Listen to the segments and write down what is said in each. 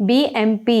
BMP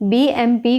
BMP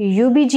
UBG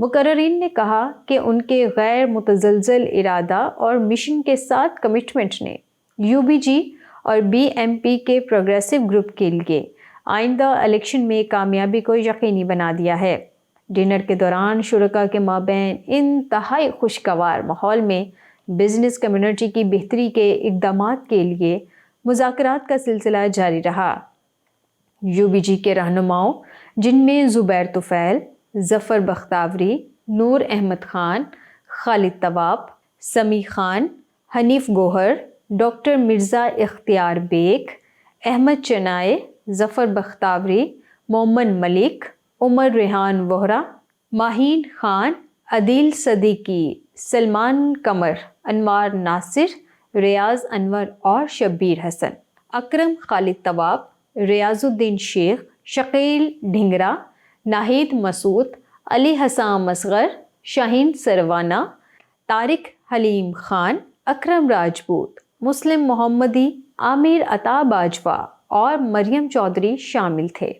مقررین نے کہا کہ ان کے غیر متزلزل ارادہ اور مشن کے ساتھ کمٹمنٹ نے UBG اور BMP کے پروگریسو گروپ کے لیے آئندہ الیکشن میں کامیابی کو یقینی بنا دیا ہے۔ ڈنر کے دوران شرکاء کے مابین انتہائی خوشگوار ماحول میں بزنس کمیونٹی کی بہتری کے اقدامات کے لیے مذاکرات کا سلسلہ جاری رہا۔ UBG کے رہنماؤں جن میں زبیر طفیل، ظفر بختاوری، نور احمد خان، خالد طواب، سمیع خان، حنیف گوہر، ڈاکٹر مرزا اختیار بیگ، احمد چنائے، ظفر بختاوری، مومن ملک، عمر ریحان وہرا، ماہین خان، عدیل صدیقی، سلمان قمر، انوار ناصر، ریاض انور اور شبیر حسن، اکرم خالد طواب، ریاض الدین شیخ، شقیل ڈھنگرا، ناہید مسعود، علی حسام اصغر، شاہین سروانہ، طارق حلیم خان، اکرم راجپوت، مسلم محمدی، عامر عطا باجوہ اور مریم چودھری شامل تھے۔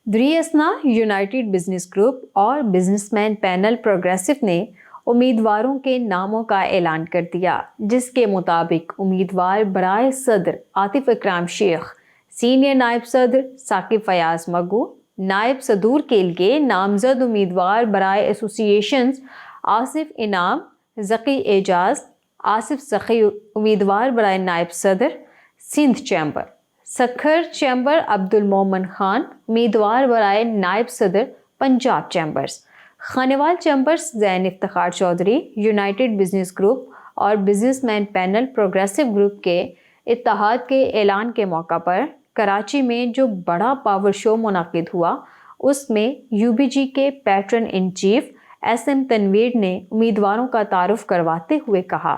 دری اسنا یونائٹڈ بزنس گروپ اور بزنس مین پینل پروگریسو نے امیدواروں کے ناموں کا اعلان کر دیا، جس کے مطابق امیدوار برائے صدر عاطف اکرام شیخ، سینئر نائب صدر ثاقب فیاض مگو، نائب صدور کے لیے نامزد امیدوار برائے ایسوسی ایشنز آصف انعام، ذکی اعجاز، آصف سخی امیدوار برائے نائب صدر سندھ چیمبر، سکھر چیمبر عبد المومن خان امیدوار برائے نائب صدر Punjab chambers, Khanewal chambers Zain Iftikhar Chaudhry united business group اور businessman panel progressive group کے اتحاد کے اعلان کے موقع پر کراچی میں جو بڑا پاور شو منعقد ہوا، اس میں UBG کے pattern in chief SM Tanveer نے امیدواروں کا تعارف کرواتے ہوئے کہا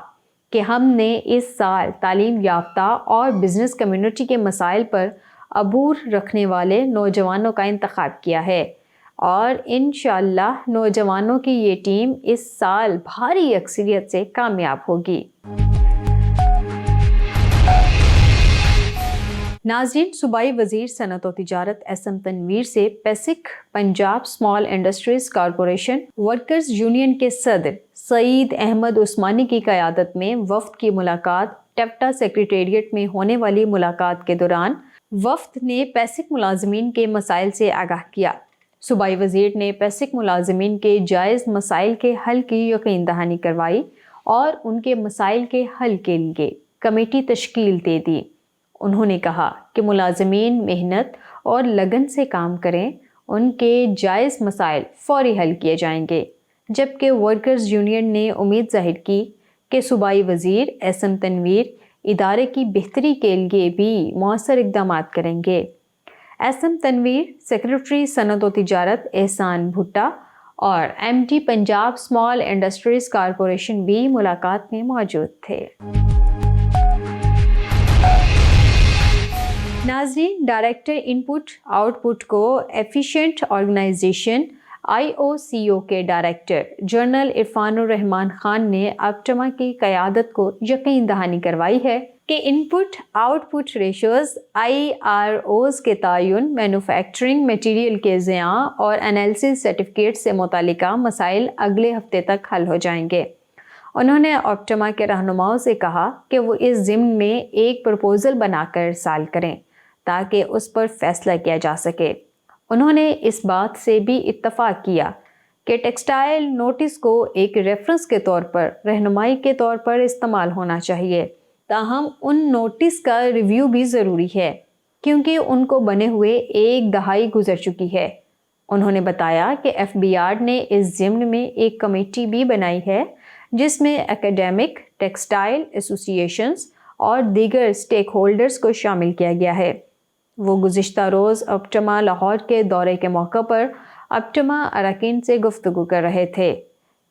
کہ ہم نے اس سال تعلیم یافتہ اور بزنس کمیونٹی کے مسائل پر عبور رکھنے والے نوجوانوں کا انتخاب کیا ہے اور انشاءاللہ نوجوانوں کی یہ ٹیم اس سال بھاری اکثریت سے کامیاب ہوگی۔ ناظرین، صوبائی وزیر صنعت و تجارت SM تنویر سے PSIC Punjab small industries corporation workers union کے صدر سعید احمد عثمانی کی قیادت میں وفد کی ملاقات ٹیفٹا سیکریٹریٹ میں ہونے والی ملاقات کے دوران وفد نے پیسک ملازمین کے مسائل سے آگاہ کیا۔ صوبائی وزیر نے پیسک ملازمین کے جائز مسائل کے حل کی یقین دہانی کروائی اور ان کے مسائل کے حل کے لیے کمیٹی تشکیل دے دی۔ انہوں نے کہا کہ ملازمین محنت اور لگن سے کام کریں، ان کے جائز مسائل فوری حل کیے جائیں گے، جبکہ ورکرز یونین نے امید ظاہر کی کہ صوبائی وزیر SM تنویر ادارے کی بہتری کے لیے بھی مؤثر اقدامات کریں گے۔ SM تنویر، سیکریٹری صنعت و تجارت احسان بھٹا اور MD Punjab small industries corporation بھی ملاقات میں موجود تھے۔ ناظرین، ڈائریکٹر ان پٹ آؤٹ پٹ کو ایفیشینٹ آرگنائزیشن IOCO کے ڈائریکٹر جنرل عرفان الرحمان خان نے اپٹما کی قیادت کو یقین دہانی کروائی ہے کہ input output ratios IROs کے تعین، مینوفیکچرنگ میٹیریل کے زیاں اور انالیسس سرٹیفکیٹ سے متعلقہ مسائل اگلے ہفتے تک حل ہو جائیں گے۔ انہوں نے اپٹما کے رہنماؤں سے کہا کہ وہ اس ضمن میں ایک پروپوزل بنا کر ارسال کریں تاکہ اس پر فیصلہ کیا جا سکے۔ انہوں نے اس بات سے بھی اتفاق کیا کہ ٹیکسٹائل نوٹس کو ایک ریفرنس کے طور پر، رہنمائی کے طور پر استعمال ہونا چاہیے، تاہم ان نوٹس کا ریویو بھی ضروری ہے کیونکہ ان کو بنے ہوئے ایک دہائی گزر چکی ہے۔ انہوں نے بتایا کہ FBR نے اس ضمن میں ایک کمیٹی بھی بنائی ہے جس میں اکیڈیمک، ٹیکسٹائل ایسوسی ایشنز اور دیگر اسٹیک ہولڈرز کو شامل کیا گیا ہے۔ وہ گزشتہ روز اپٹما لاہور کے دورے کے موقع پر اپٹما اراکین سے گفتگو کر رہے تھے۔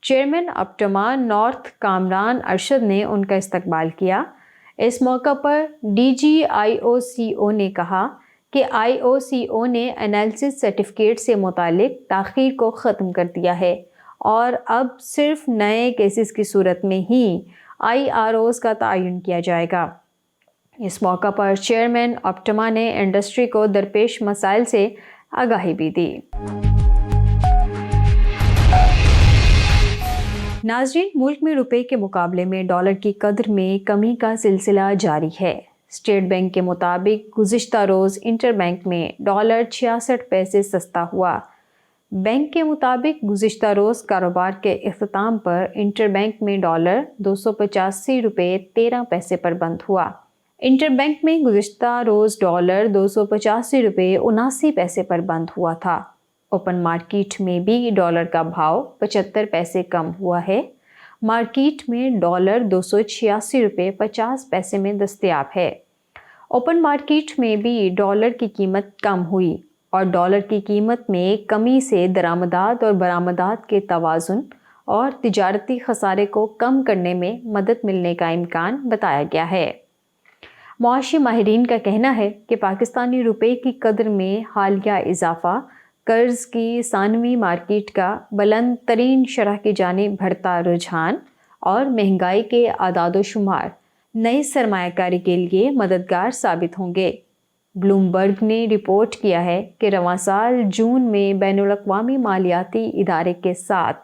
چیئرمین اپٹما نارتھ کامران ارشد نے ان کا استقبال کیا۔ اس موقع پر DG IOCO نے کہا کہ IOCO نے انالیسس سرٹیفکیٹ سے متعلق تاخیر کو ختم کر دیا ہے اور اب صرف نئے کیسز کی صورت میں ہی IROs کا تعین کیا جائے گا۔ اس موقع پر چیئرمین اپٹما نے انڈسٹری کو درپیش مسائل سے آگاہی بھی دی۔ ناظرین، ملک میں روپے کے مقابلے میں ڈالر کی قدر میں کمی کا سلسلہ جاری ہے۔ اسٹیٹ بینک کے مطابق گزشتہ روز انٹر بینک میں ڈالر 66 پیسے سستا ہوا۔ بینک کے مطابق گزشتہ روز کاروبار کے اختتام پر انٹر بینک میں ڈالر 285 روپے 13 پیسے پر بند ہوا۔ انٹر بینک میں گزشتہ روز ڈالر 285 روپے 79 پیسے پر بند ہوا تھا۔ اوپن مارکیٹ میں بھی ڈالر کا بھاؤ 75 پیسے کم ہوا ہے۔ مارکیٹ میں ڈالر 286 روپے 50 پیسے میں دستیاب ہے۔ اوپن مارکیٹ میں بھی ڈالر کی قیمت کم ہوئی اور ڈالر کی قیمت میں کمی سے درآمدات اور برآمدات کے توازن اور تجارتی خسارے کو کم کرنے میں مدد ملنے کا امکان بتایا گیا ہے۔ معاشی ماہرین کا کہنا ہے کہ پاکستانی روپے کی قدر میں حالیہ اضافہ قرض کی ثانوی مارکیٹ کا بلند ترین شرح کی جانب بڑھتا رجحان اور مہنگائی کے اعداد و شمار نئی سرمایہ کاری کے لیے مددگار ثابت ہوں گے۔ بلومبرگ نے رپورٹ کیا ہے کہ رواں سال جون میں بین الاقوامی مالیاتی ادارے کے ساتھ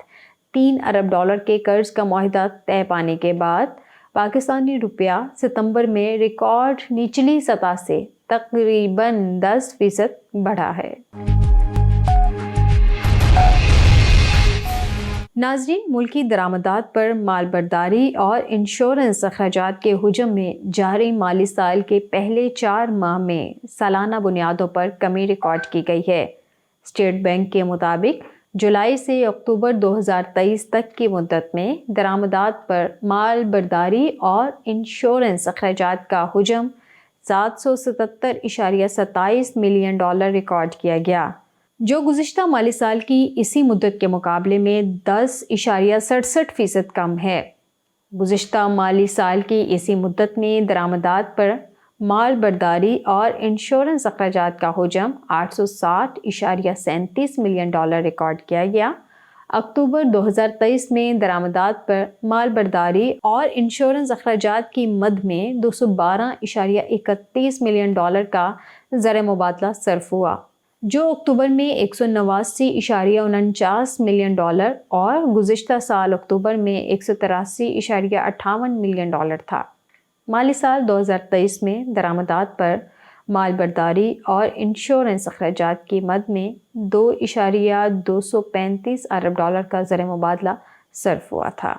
3 ارب ڈالر کے قرض کا معاہدہ طے پانے کے بعد پاکستانی روپیہ ستمبر میں ریکارڈ نچلی سطح سے تقریباً 10% بڑھا ہے۔ ناظرین، ملکی درآمدات پر مال برداری اور انشورنس اخراجات کے حجم میں جاری مالی سال کے پہلے 4 ماہ میں سالانہ بنیادوں پر کمی ریکارڈ کی گئی ہے۔ اسٹیٹ بینک کے مطابق جولائی سے اکتوبر 2023 تک کی مدت میں درآمدات پر مال برداری اور انشورنس اخراجات کا حجم 777.27 ملین ڈالر ریکارڈ کیا گیا، جو گزشتہ مالی سال کی اسی مدت کے مقابلے میں 10.67% کم ہے۔ گزشتہ مالی سال کی اسی مدت میں درآمدات پر مال برداری اور انشورنس اخراجات کا حجم 860.37 ملین ڈالر ریکارڈ کیا گیا۔ اکتوبر 2023 میں درآمدات پر مال برداری اور انشورنس اخراجات کی مد میں 212.31 ملین ڈالر کا زر مبادلہ صرف ہوا، جو اکتوبر میں 189.49 ملین ڈالر اور گزشتہ سال اکتوبر میں 183.58 ملین ڈالر تھا۔ مالی سال 2023 میں درآمدات پر مال برداری اور انشورنس اخراجات کی مد میں 2.235 ارب ڈالر کا زر مبادلہ صرف ہوا تھا۔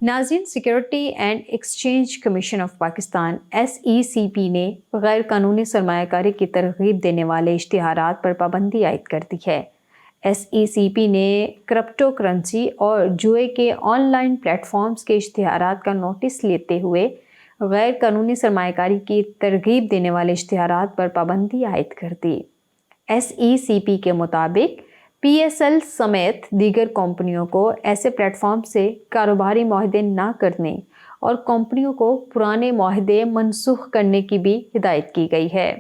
ناظرین، security and exchange commission of Pakistan SECP نے غیر قانونی سرمایہ کاری کی ترغیب دینے والے اشتہارات پر پابندی عائد کر دی ہے۔ SECP نے کرپٹو کرنسی اور جوئے کے آن لائن پلیٹ فارمز کے اشتہارات کا نوٹس لیتے ہوئے غیر قانونی سرمایہ کاری کی ترغیب دینے والے اشتہارات پر پابندی عائد کر دی۔ SECP کے مطابق PSL سمیت دیگر کمپنیوں کو ایسے پلیٹ فارم سے کاروباری معاہدے نہ کرنے اور کمپنیوں کو پرانے معاہدے منسوخ کرنے کی بھی ہدایت کی گئی ہے۔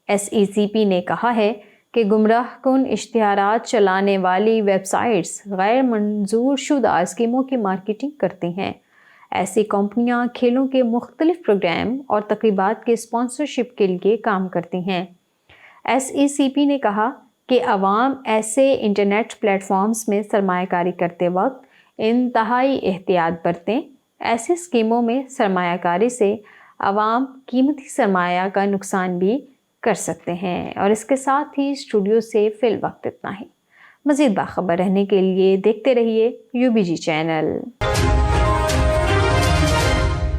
SECP نے کہا ہے کہ گمراہ کن اشتہارات چلانے والی ویب سائٹس غیر منظور شدہ اسکیموں کی مارکیٹنگ کرتی ہیں۔ ایسی کمپنیاں کھیلوں کے مختلف پروگرام اور تقریبات کے اسپانسرشپ کے لیے کام کرتی ہیں۔ SECP نے کہا کہ عوام ایسے انٹرنیٹ پلیٹ فارمز میں سرمایہ کاری کرتے وقت انتہائی احتیاط برتیں۔ ایسی اسکیموں میں سرمایہ کاری سے عوام قیمتی سرمایہ کا نقصان بھی کر سکتے ہیں۔ اور اس کے ساتھ ہی اسٹوڈیو سے فی الوقت اتنا ہی۔ مزید باخبر رہنے کے لیے دیکھتے رہیے UBG چینل۔